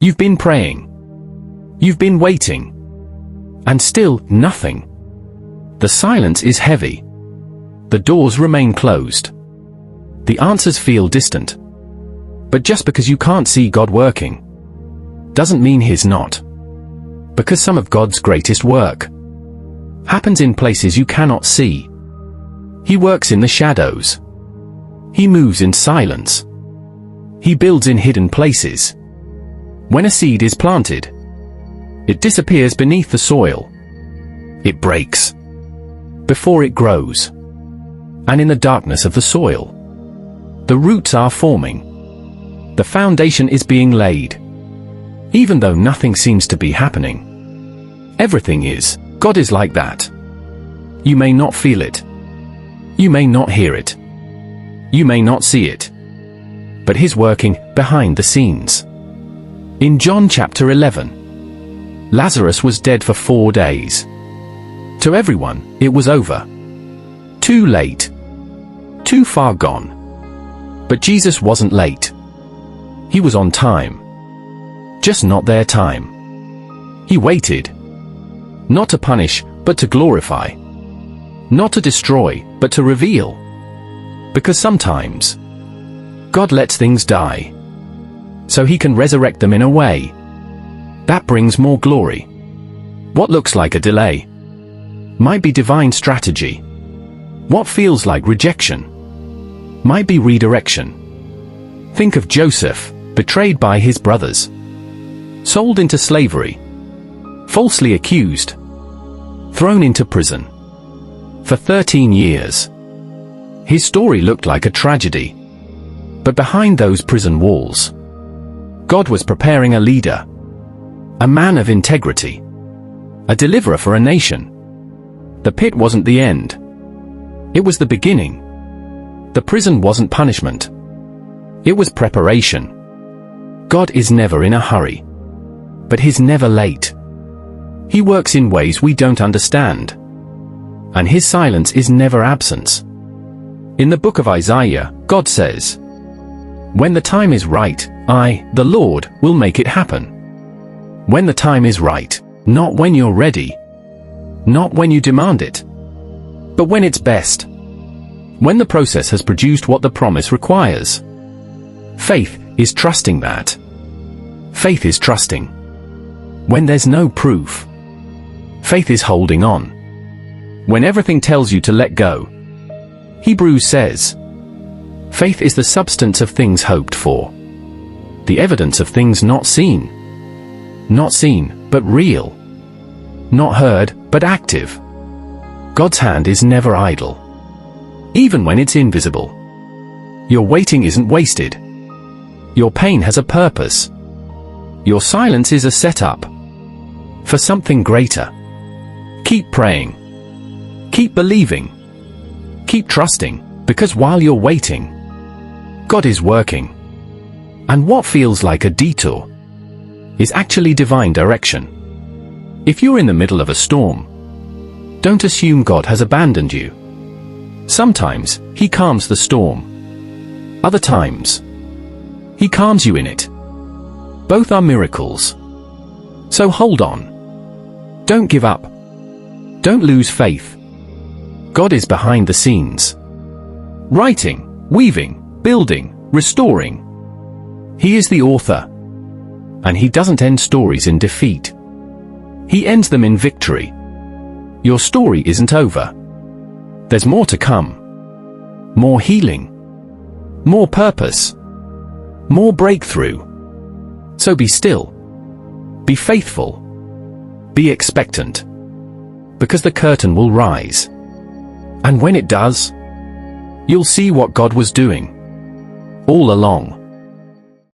You've been praying. You've been waiting. And still, nothing. The silence is heavy. The doors remain closed. The answers feel distant. But just because you can't see God working, doesn't mean He's not. Because some of God's greatest work happens in places you cannot see. He works in the shadows. He moves in silence. He builds in hidden places. When a seed is planted, it disappears beneath the soil. It breaks before it grows. And in the darkness of the soil, the roots are forming. The foundation is being laid. Even though nothing seems to be happening, everything is. God is like that. You may not feel it. You may not hear it. You may not see it. But He's working behind the scenes. In John chapter 11, Lazarus was dead for 4 days. To everyone, it was over. Too late. Too far gone. But Jesus wasn't late. He was on time. Just not their time. He waited. Not to punish, but to glorify. Not to destroy, but to reveal. Because sometimes God lets things die so He can resurrect them in a way that brings more glory. What looks like a delay might be divine strategy. What feels like rejection might be redirection. Think of Joseph, betrayed by his brothers, sold into slavery, falsely accused, thrown into prison for 13 years. His story looked like a tragedy. But behind those prison walls, God was preparing a leader, a man of integrity, a deliverer for a nation. The pit wasn't the end. It was the beginning. The prison wasn't punishment. It was preparation. God is never in a hurry. But He's never late. He works in ways we don't understand. And His silence is never absence. In the book of Isaiah, God says, "When the time is right, I, the Lord, will make it happen." When the time is right, not when you're ready, not when you demand it, but when it's best. When the process has produced what the promise requires. Faith is trusting that. Faith is trusting when there's no proof. Faith is holding on when everything tells you to let go. Hebrews says, faith is the substance of things hoped for, the evidence of things not seen. Not seen, but real. Not heard, but active. God's hand is never idle, even when it's invisible. Your waiting isn't wasted. Your pain has a purpose. Your silence is a setup for something greater. Keep praying. Keep believing. Keep trusting, because while you're waiting, God is working. And what feels like a detour is actually divine direction. If you're in the middle of a storm, don't assume God has abandoned you. Sometimes He calms the storm. Other times, He calms you in it. Both are miracles. So hold on. Don't give up. Don't lose faith. God is behind the scenes. Writing, weaving, building, restoring. He is the author. And He doesn't end stories in defeat. He ends them in victory. Your story isn't over. There's more to come. More healing. More purpose. More breakthrough. So be still. Be faithful. Be expectant. Because the curtain will rise. And when it does, you'll see what God was doing all along.